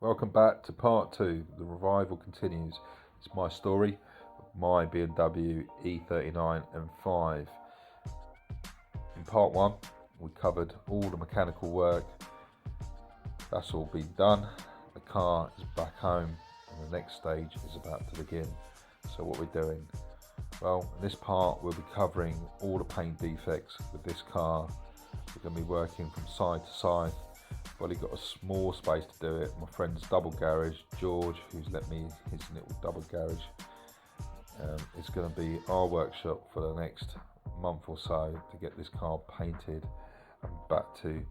Welcome back to part two. The revival continues. It's my story of my BMW E39 M5. In part one, we covered all the mechanical work. That's all been done. The car is back home and the next stage is about to begin. So what we're doing? Well, in this part we'll be covering all the paint defects with this car. We're going to be working from side to side. I've only got a small space to do it. My friend's double garage, George, who's let me his little double garage, is going to be our workshop for the next month or so to get this car painted and back to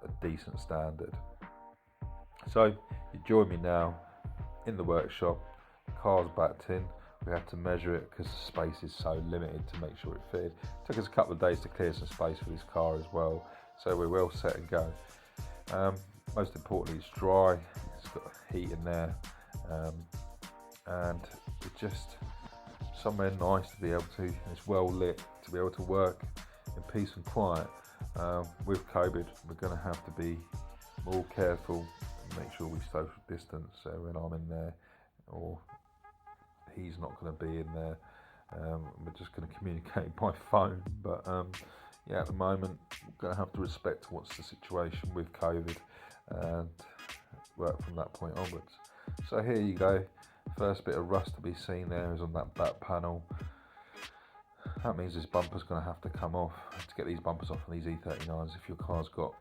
a decent standard. So you join me now in the workshop. The car's backed in. We had to measure it because the space is so limited to make sure it fitted. It took us a couple of days to clear some space for this car as well, so we're well set and go. Most importantly, it's dry, it's got heat in there, and it's just somewhere nice to be able to, and it's well lit, to be able to work in peace and quiet. With COVID, we're going to have to be more careful and make sure we social distance, so when I'm in there or he's not going to be in there, we're just going to communicate by phone. But yeah, at the moment we're going to have to respect what's the situation with COVID and work from that point onwards. So here you go. First bit of rust to be seen there is on that back panel. That means this bumper's going to have to come off. To get these bumpers off on these E39s, if your car's got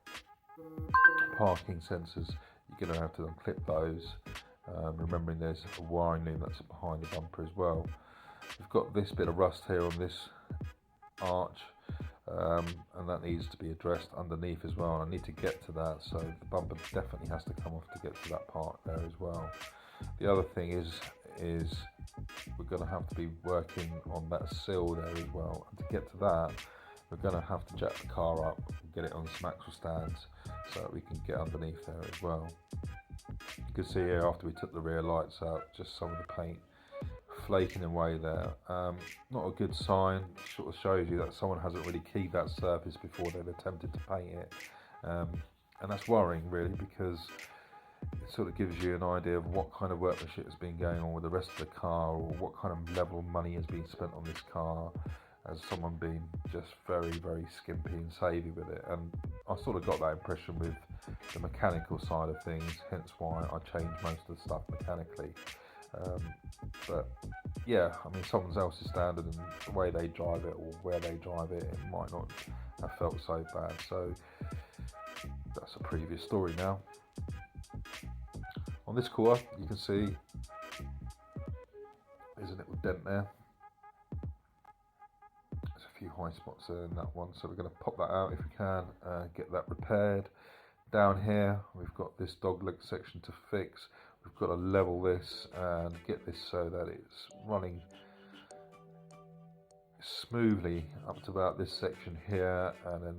parking sensors, you're going to have to unclip those. Remembering there's a wiring loom that's behind the bumper as well. We've got this bit of rust here on this arch, and that needs to be addressed underneath as well, and I need to get to that, so the bumper definitely has to come off to get to that part there as well. The other thing is we're going to have to be working on that sill there as well, and to get to that we're going to have to jack the car up and get it on some axle stands so that we can get underneath there as well. You can see here, after we took the rear lights out, just some of the paint flaking away there. Not a good sign. Sort of shows you that someone hasn't really keyed that surface before they've attempted to paint it, and that's worrying really, because it sort of gives you an idea of what kind of workmanship has been going on with the rest of the car, or what kind of level of money has been spent on this car. Has someone been just very skimpy and savvy with it? And I sort of got that impression with the mechanical side of things, hence why I changed most of the stuff mechanically. But yeah, I mean, someone else's standard and the way they drive it or where they drive it, it might not have felt so bad. So that's a previous story now. On this quarter, you can see there's a little dent there. There's a few high spots there in that one, so we're going to pop that out if we can, get that repaired. Down here, we've got this dogleg section to fix. We've got to level this and get this so that it's running smoothly up to about this section here, and then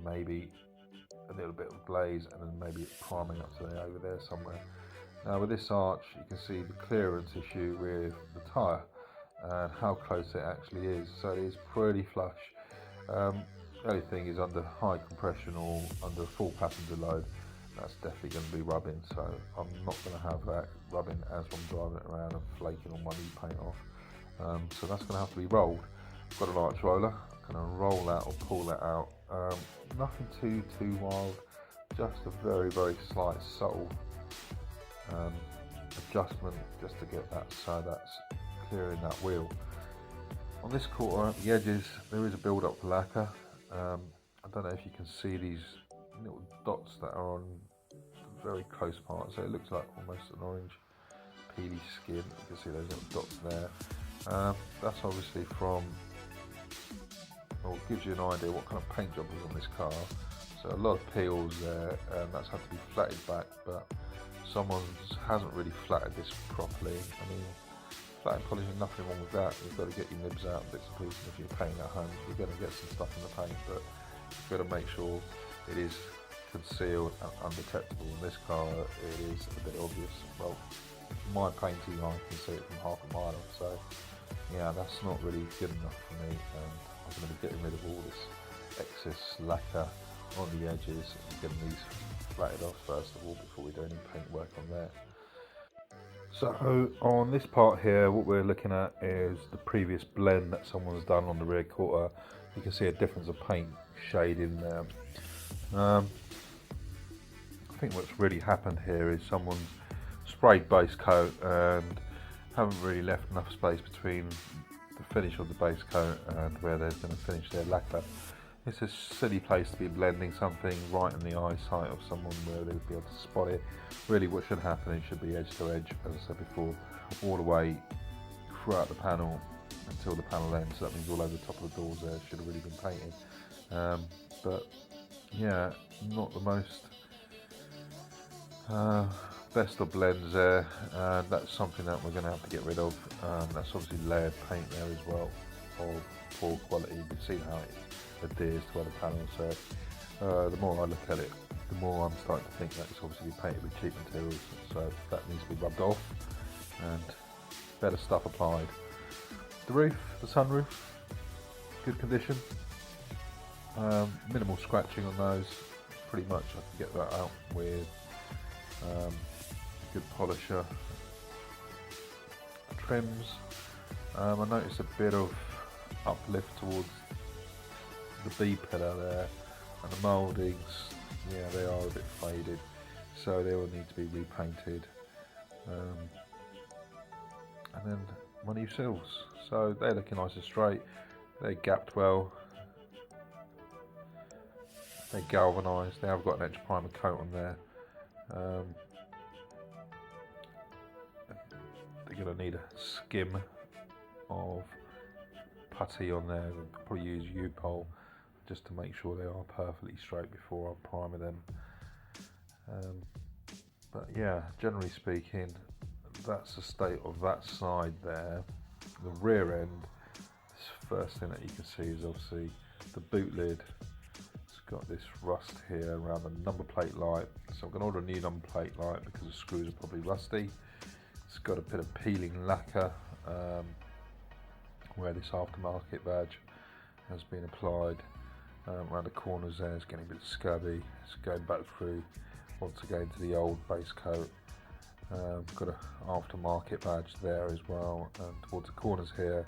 maybe a little bit of glaze, and then maybe priming up to there, over there somewhere. Now with this arch, you can see the clearance issue with the tyre and how close it actually is. So it is pretty flush. The only thing is, under high compression or under full passenger load, that's definitely going to be rubbing, so I'm not going to have that rubbing as I'm driving it around and flaking all my new paint off. So that's going to have to be rolled. I've got an arch roller. I'm going to roll that or pull that out. Nothing too wild, just a very slight subtle adjustment just to get that so that's clearing that wheel. On this quarter, at the edges, there is a build-up of lacquer. I don't know if you can see these little dots that are on very close parts, so it looks like almost an orange peely skin. You can see those little dots there. That's obviously from, or gives you an idea what kind of paint job was on this car. So a lot of peels there, and that's had to be flatted back, but someone hasn't really flatted this properly. I mean, flat and polishing, nothing wrong with that. You've got to get your nibs out bits and pieces. If you're painting at home, you're going to get some stuff in the paint, but you've got to make sure it is concealed and undetectable. In this car, it is a bit obvious. Well, my painting, I can see it from half a mile off, so yeah, that's not really good enough for me, and I'm going to be getting rid of all this excess lacquer on the edges and getting these flatted off first of all before we do any paint work on there. So on this part here, what we're looking at is the previous blend that someone's done on the rear quarter. You can see a difference of paint shade in there. I think what's really happened here is someone's sprayed base coat and haven't really left enough space between the finish of the base coat and where they're going to finish their lacquer. It's a silly place to be blending something right in the eyesight of someone where they'll be able to spot it. Really what should happen, it should be edge to edge, as I said before, all the way throughout the panel until the panel ends. So that means all over the top of the doors there should have really been painted. But yeah, not the most best of blends there, and that's something that we're going to have to get rid of. That's obviously layered paint there as well of poor quality. You can see how it adheres to other panels. So the more I look at it, the more I'm starting to think that it's obviously painted with cheap materials, so that needs to be rubbed off and better stuff applied. The roof, the sunroof, good condition, minimal scratching on those, pretty much I can get that out with a good polisher. The trims, I noticed a bit of uplift towards the B pillar there, and the mouldings, yeah, they are a bit faded, so they will need to be repainted. And then my new sills, so they're looking nice and straight, they're gapped well, they're galvanised, they have got an edge primer coat on there. They're going to need a skim of putty on there. I'll probably use U-Pole just to make sure they are perfectly straight before I primer them. But yeah, generally speaking, that's the state of that side there. The rear end, this first thing that you can see is obviously the boot lid. It's got this rust here around the number plate light, so I'm going to order a new number plate light because the screws are probably rusty. It's got a bit of peeling lacquer where this aftermarket badge has been applied. Around the corners there, it's getting a bit scabby. It's going back through once again to the old base coat. Got an aftermarket badge there as well, and towards the corners here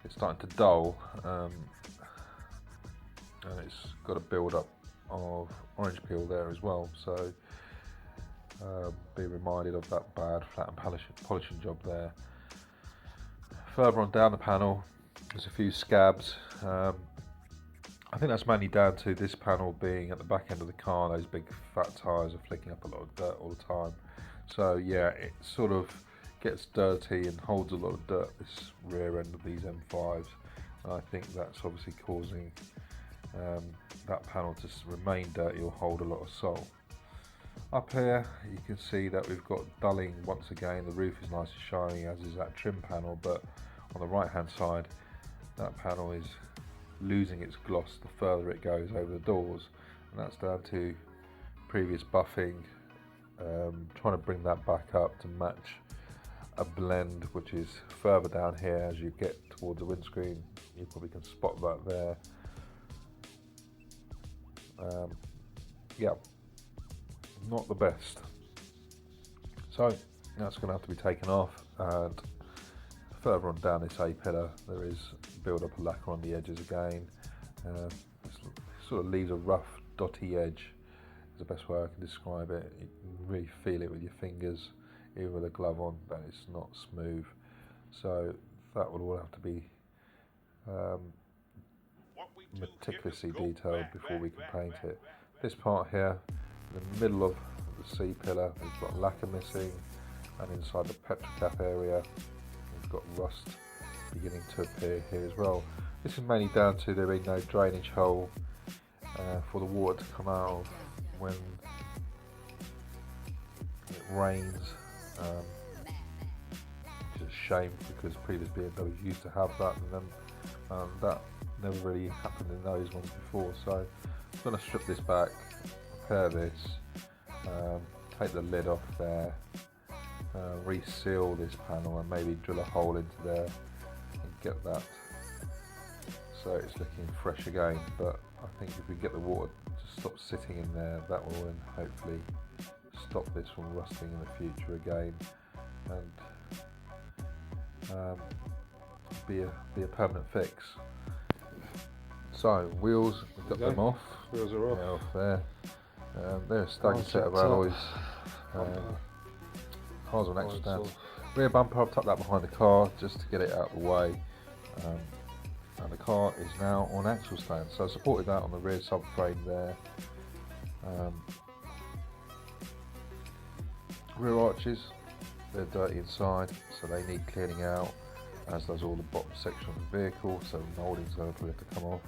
it's starting to dull, and it's got a build up of orange peel there as well, so be reminded of that bad flat and polishing job there. Further on down the panel there's a few scabs. I think that's mainly down to this panel being at the back end of the car. Those big fat tyres are flicking up a lot of dirt all the time. So yeah, it sort of gets dirty and holds a lot of dirt, this rear end of these M5s. And I think that's obviously causing that panel to remain dirty or hold a lot of salt. Up here you can see that we've got dulling once again. The roof is nice and shiny, as is that trim panel, but on the right hand side that panel is losing its gloss the further it goes over the doors, and that's down to previous buffing, trying to bring that back up to match a blend which is further down here. As you get towards the windscreen, you probably can spot that there. Yeah, not the best, so that's going to have to be taken off. And further on down this A pillar there is build up of lacquer on the edges again. It sort of leaves a rough dotty edge, is the best way I can describe it. You can really feel it with your fingers, even with a glove on, that it's not smooth. So that will all have to be meticulously detailed before we can paint it. This part here, in the middle of the C pillar, we've got lacquer missing, and inside the petrol cap area we've got rust beginning to appear here as well. This is mainly down to there being no drainage hole for the water to come out of when it rains, which is a shame because previous BMWs used to have that, and then that never really happened in those ones before. So I'm going to strip this back, repair this, take the lid off there, reseal this panel and maybe drill a hole into there and get that so it's looking fresh again. But I think if we get the water to stops sitting in there. That will then hopefully stop this from rusting in the future again, and be a permanent fix. So wheels, we've got them off. Wheels are off. Yeah, off there. They're a standard set of alloys. Car's on extra stands. Rear bumper, I've tucked that behind the car just to get it out of the way. And the car is now on axle stand, so I supported that on the rear subframe there. Rear arches, they're dirty inside, so they need cleaning out, as does all the bottom section of the vehicle, so the moulding's going to probably have to come off.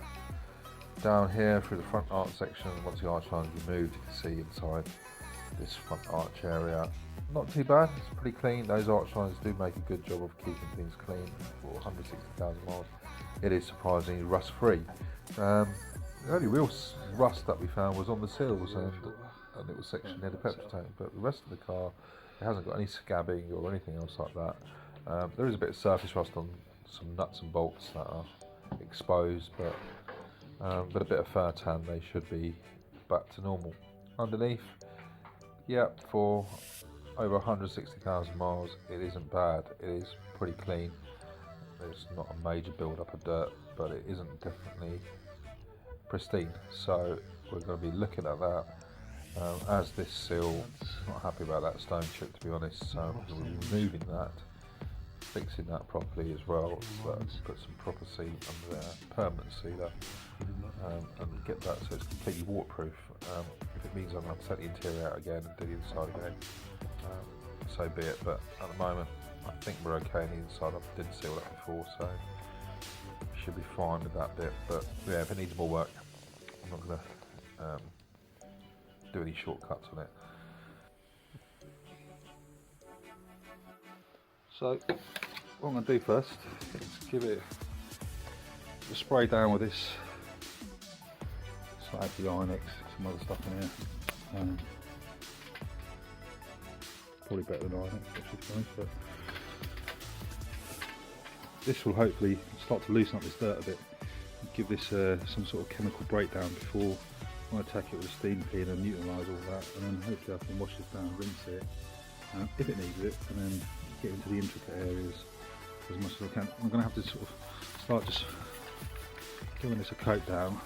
Down here through the front arch section, once the arch line is removed, you can see inside this front arch area. Not too bad, it's pretty clean. Those arch lines do make a good job of keeping things clean for 160,000 miles. It is surprisingly rust free. The only real rust that we found was on the seals and a little section near the petrol tank, but the rest of the car, it hasn't got any scabbing or anything else like that. There is a bit of surface rust on some nuts and bolts that are exposed, but with a bit of fur tan they should be back to normal. Underneath, yep, for over 160,000 miles it isn't bad, it is pretty clean. There's not a major build up of dirt, but it isn't definitely pristine, so we're going to be looking at that as this seal. Not happy about that stone chip, to be honest, so we'll be removing that, fixing that properly as well, so put some proper seat under there, permanent sealer, and get that so it's completely waterproof. If it means I'm going to set the interior out again and do the inside again, so be it, but at the moment I think we're okay on the inside. I didn't seal that before, so should be fine with that bit, but yeah, if it needs more work, I'm not going to do any shortcuts on it. So what I'm going to do first is give it a spray down with this slightly Inex, some other stuff in here. Probably better than Inex, actually, but this will hopefully start to loosen up this dirt a bit, give this some sort of chemical breakdown before I attack it with a steam cleaner and neutralise all that, and then hopefully I can wash this down, rinse it if it needs it, and then get into the intricate areas as much as I can. I'm going to have to sort of start just giving this a coat down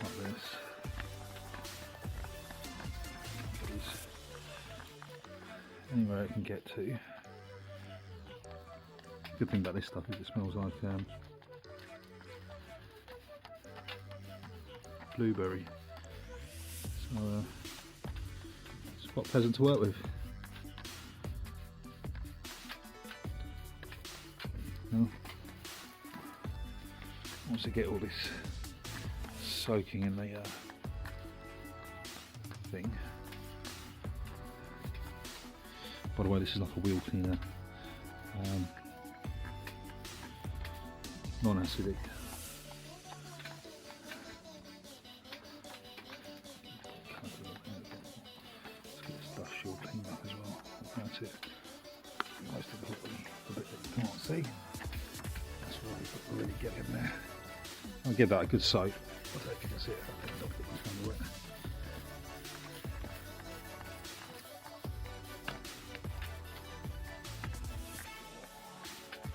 like this. Anywhere it can get to. Good thing about this stuff is it smells like blueberry, so it's quite pleasant to work with. Now, once I get all this soaking in the thing. By the way, this is like a wheel cleaner, non-acidic. Let's get this dust shield cleaned up as well. That's it. Most of the bit that you can't see. That's where you've got to really get in there. I'll give that a good soak. I don't know if you can see it. I think it's kind of wet.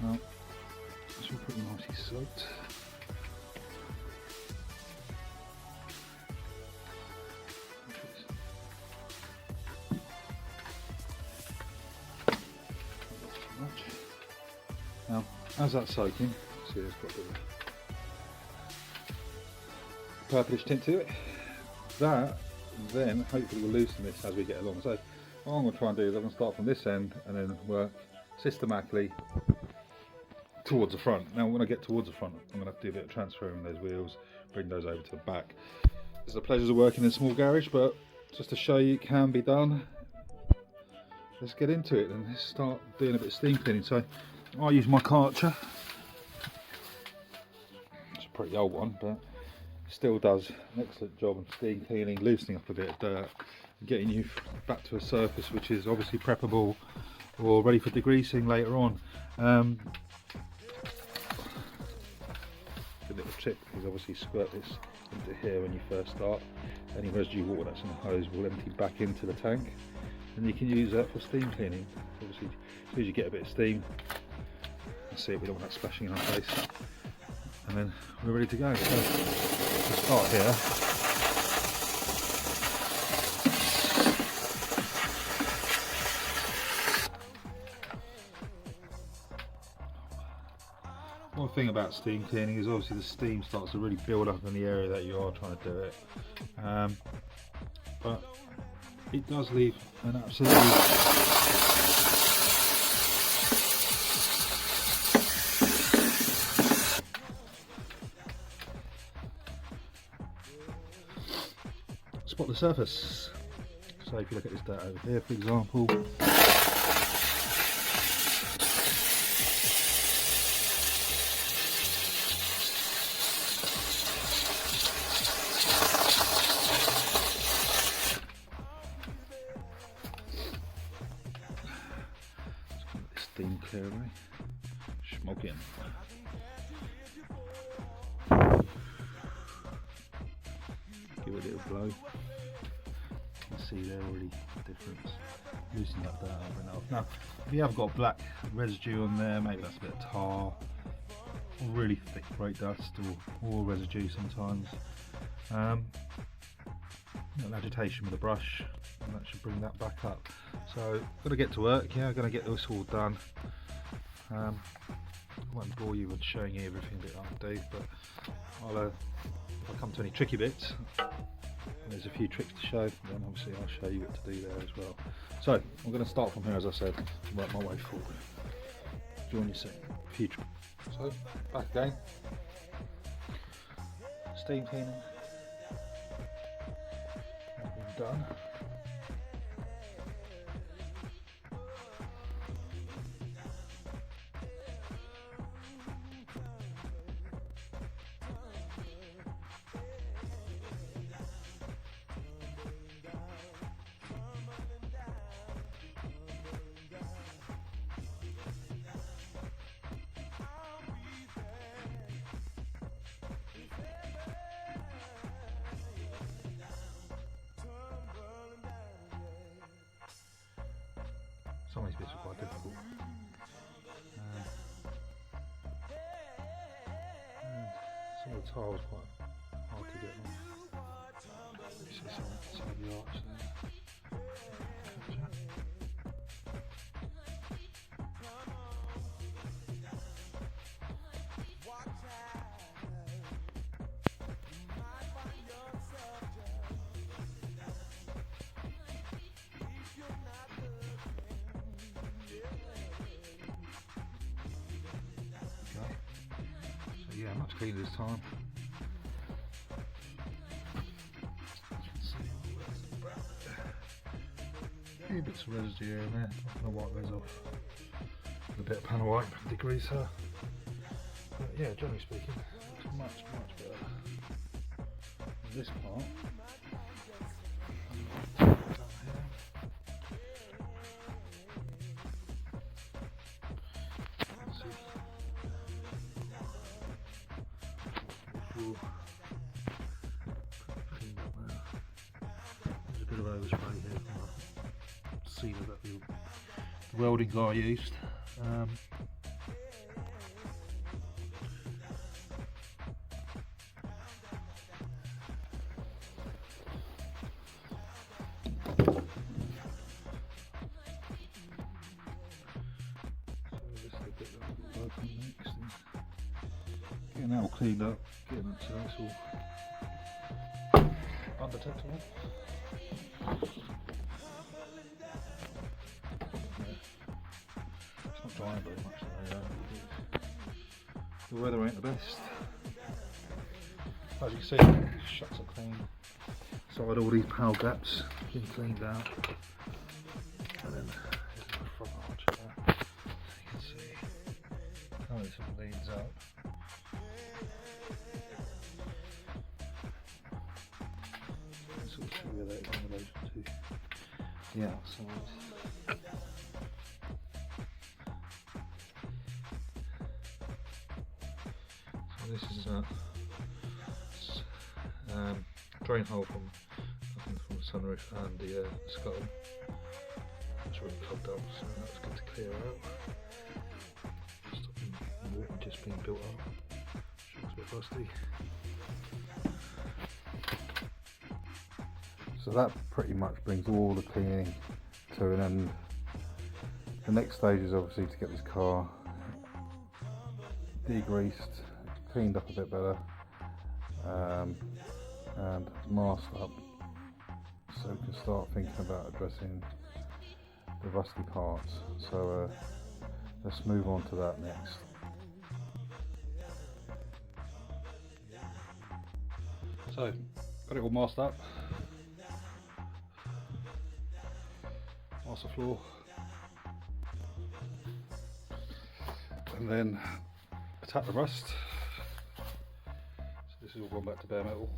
Well, it's all pretty nicely soaked. Now, as that's soaking, see it's got a bit of purplish tint to it. That then hopefully will loosen this as we get along. So what I'm going to try and do is I'm going to start from this end and then work systematically towards the front. Now when I get towards the front, I'm going to have to do a bit of transferring those wheels, bring those over to the back. It's the pleasures of working in a small garage, but just to show you it can be done, let's get into it and let's start doing a bit of steam cleaning. So I use my Karcher. It's a pretty old one, but still does an excellent job of steam cleaning, loosening up a bit of dirt, and getting you back to a surface which is obviously preppable or ready for degreasing later on. The little tip is obviously squirt this into here when you first start. Any residue water that's in the hose will empty back into the tank, and you can use that for steam cleaning. Obviously, as soon as you get a bit of steam, that's it, we don't want that splashing in our face. And then we're ready to go. So we'll start here. One thing about steam cleaning is obviously the steam starts to really build up in the area that you are trying to do it, but it does leave an absolutely spot the surface. So if you look at this dirt over here, for example, steam clear away, smoke in. Give it a little blow. You can see there already the difference. Loosen up that over and off. Now, if you have got black residue on there, maybe that's a bit of tar, or really thick brake dust, or residue sometimes. Little agitation with a brush, and that should bring that back up. So, got to get to work. Yeah, I'm going to get this all done. I won't bore you with showing you everything that I'll do, but if I come to any tricky bits, there's a few tricks to show, then obviously I'll show you what to do there as well. So I'm going to start from here, as I said, and work my way forward. Join you soon. Future. So back again. Steam cleaning. That's been done. Some of these bits are quite difficult. Some of the tiles quite hard to get on. You see some of the arch there. Yeah, much cleaner this time. A few bits of residue here and there. I'm going to wipe those off with a bit of panel wipe and degreaser. But yeah, generally speaking, it's much better. And this part. There's a bit of overspray here from the sealer that the welding guy used. Getting that all cleaned up, getting it so that's all undetectable. Yeah. It's not drying very much though. The weather ain't the best. As you can see, it shuts up clean. So I had all these panel gaps been cleaned out. And then there's my front arch there. You can see how this all leads up. Sort of see where that is in relation to the outside. So this is Drain hole from the sunroof and the scuttle. It's really clogged up, so that's good to clear out. Stopping water just being built up. Looks a bit rusty. So that pretty much brings all the cleaning to an end. The next stage is obviously to get this car degreased, cleaned up a bit better, and masked up, so we can start thinking about addressing the rusty parts. So let's move on to that next. So got it all masked up, mask the floor, and then attack the rust. So this is all gone back to bare metal.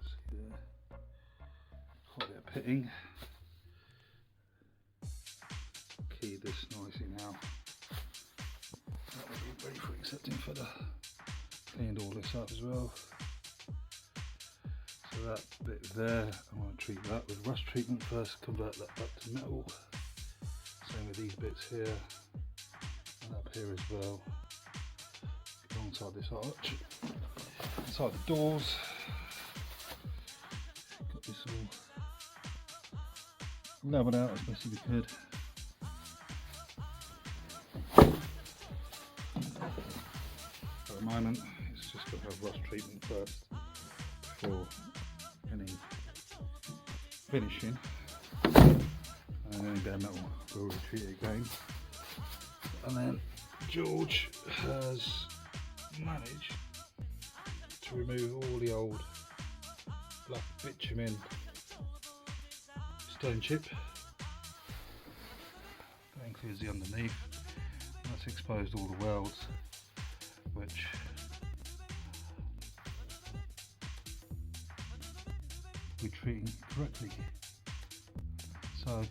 See there, quite a bit of pitting. Key this nicely now. That will be ready for accepting filler. Cleaned all this up as well. So that bit there, I want to treat that with rust treatment first, convert that back to metal. Same with these bits here and up here as well. Alongside this arch, inside the doors, got this all levelled out as best as we could. At the moment, it's just got to have rust treatment first before any finishing. And then bare metal will retreat it again. And then George has managed to remove all the old black bitumen stone chip. That includes the underneath. That's exposed all the welds, which we're treating correctly. So what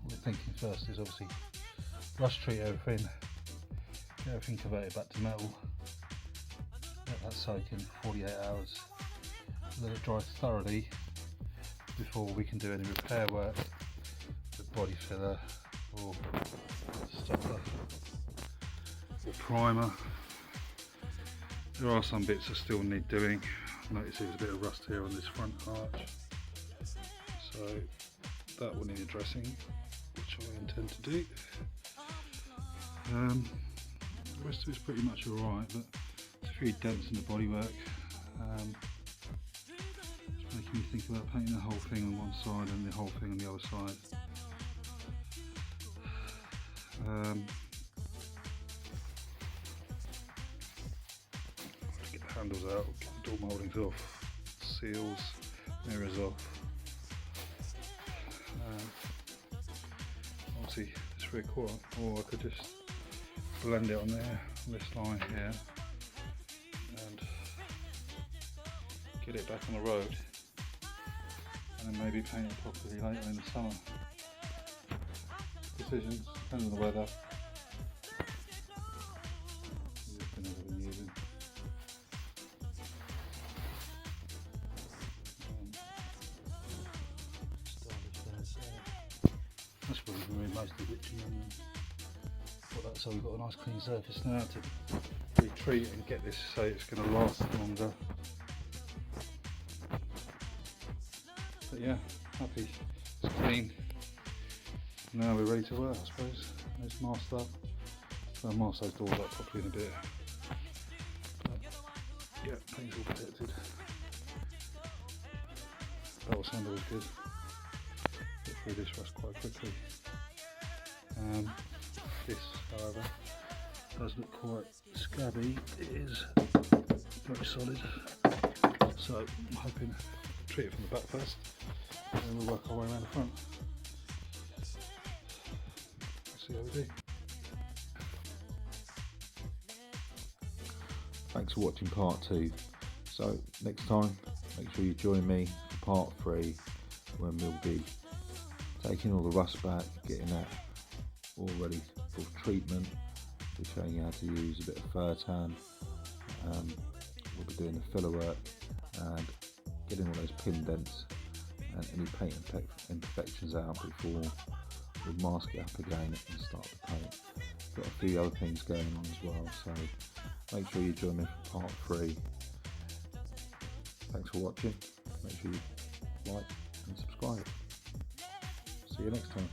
we're thinking first is obviously rust treat everything, get everything converted back to metal, let that soak in 48 hours, let it dry thoroughly before we can do any repair work with body filler or stopper or primer. There are some bits that still need doing. Notice there's a bit of rust here on this front arch, so that will need addressing, which I intend to do. The rest of it's pretty much alright, but there's a few dents in the bodywork. It's making me think about painting the whole thing on one side and the whole thing on the other side. Get the handles out, get the door mouldings off, seals, mirrors off. Obviously it's 3/4, or I could just blend it on there, on this line here, and get it back on the road, and then maybe paint it properly later in the summer. Decisions, depending on the weather. That's where we've removed most of the bitumen. So we've got a nice clean surface now to retreat and get this so it's going to last longer. But yeah, happy, it's clean. Now we're ready to work, I suppose. It's masked up. So I'll mask those doors up properly in a bit. But yeah, paint's all protected. That was sound always good. Get through this rust quite quickly. This, however, does look quite scabby. It is very solid. So I'm hoping to treat it from the back first, and then we'll work our way around the front. See how we do. Thanks for watching part 2. So next time, make sure you join me for part 3, when we'll be taking all the rust back, getting that all ready for treatment, be showing you how to use a bit of fur tan. We'll be doing the filler work and getting all those pin dents and any paint imperfections out before we mask it up again and start the paint. Got a few other things going on as well, so make sure you join me for part 3. Thanks for watching. Make sure you like and subscribe. See you next time.